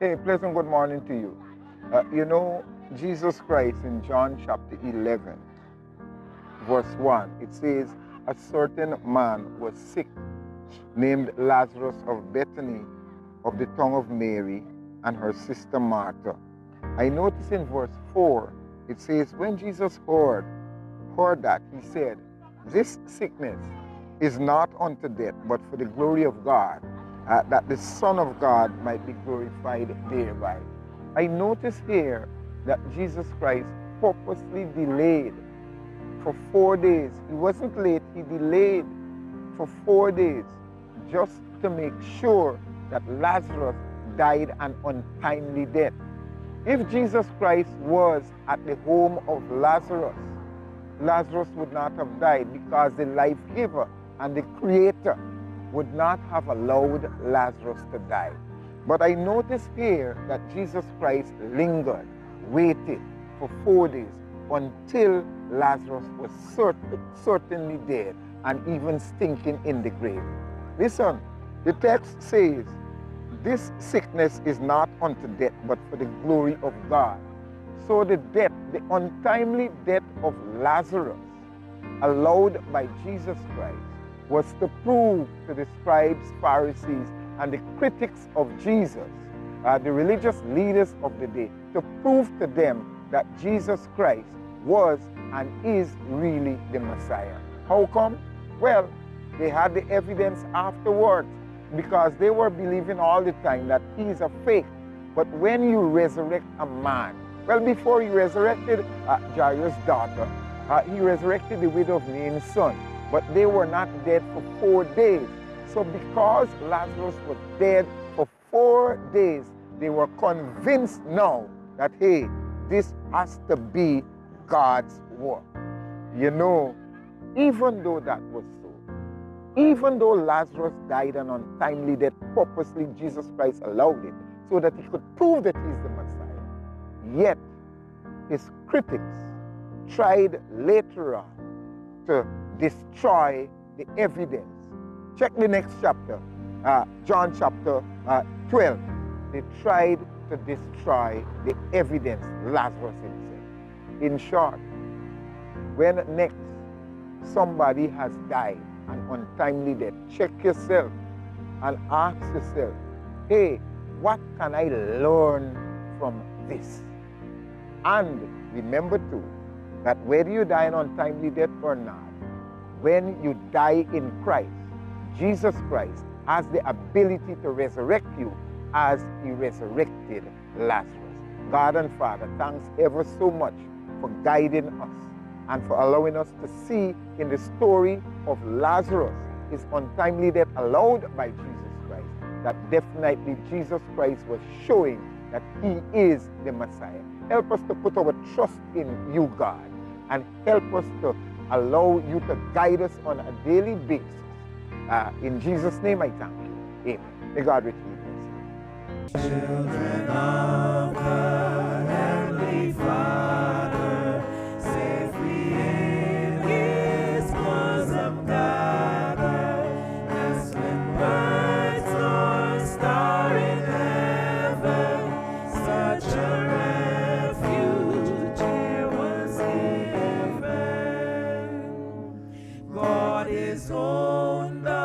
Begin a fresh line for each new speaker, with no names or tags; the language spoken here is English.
Hey, pleasant good morning to you. Jesus Christ in John chapter 11, verse 1, it says, a certain man was sick, named Lazarus of Bethany, of the tongue of Mary, and her sister Martha. I notice in verse 4, it says, when Jesus heard that, he said, this sickness is not unto death, but for the glory of God, that the Son of God might be glorified thereby. I notice here that Jesus Christ purposely delayed for 4 days. He wasn't late, he delayed for 4 days just to make sure that Lazarus died an untimely death. If Jesus Christ was at the home of Lazarus, Lazarus would not have died, because the life giver and the creator would not have allowed Lazarus to die. But I notice here that Jesus Christ lingered, waited for 4 days until Lazarus was certainly dead and even stinking in the grave. Listen, the text says, this sickness is not unto death, but for the glory of God. So the untimely death of Lazarus, allowed by Jesus Christ, was to prove to the scribes, Pharisees, and the critics of Jesus, the religious leaders of the day, to prove to them that Jesus Christ was and is really the Messiah. How come? Well, they had the evidence afterwards, because they were believing all the time that he's a fake. But when you resurrect a man, well, before he resurrected Jairus' daughter, he resurrected the widow of Nain's son, but they were not dead for 4 days. So because Lazarus was dead for 4 days, they were convinced now that, hey, this has to be God's work. You know, even though that was so, even though Lazarus died an untimely death, purposely Jesus Christ allowed it so that he could prove that he's the Messiah, yet his critics tried later on to destroy the evidence. Check the next chapter, John chapter 12. They tried to destroy the evidence, Lazarus himself. In short, when next somebody has died an untimely death, check yourself and ask yourself, hey, what can I learn from this? And remember too, that whether you die an untimely death or not, when you die in Christ, Jesus Christ has the ability to resurrect you as he resurrected Lazarus. God and Father, thanks ever so much for guiding us and for allowing us to see in the story of Lazarus, his untimely death allowed by Jesus Christ, that definitely Jesus Christ was showing that he is the Messiah. Help us to put our trust in you, God, and help us to allow you to guide us on a daily basis. In Jesus' name I thank you. Amen. May God richly bless you.
Children of the Heavenly Father, safely in His bosom gathered, as when birds or star in heaven, such a refuge here was given. God is on the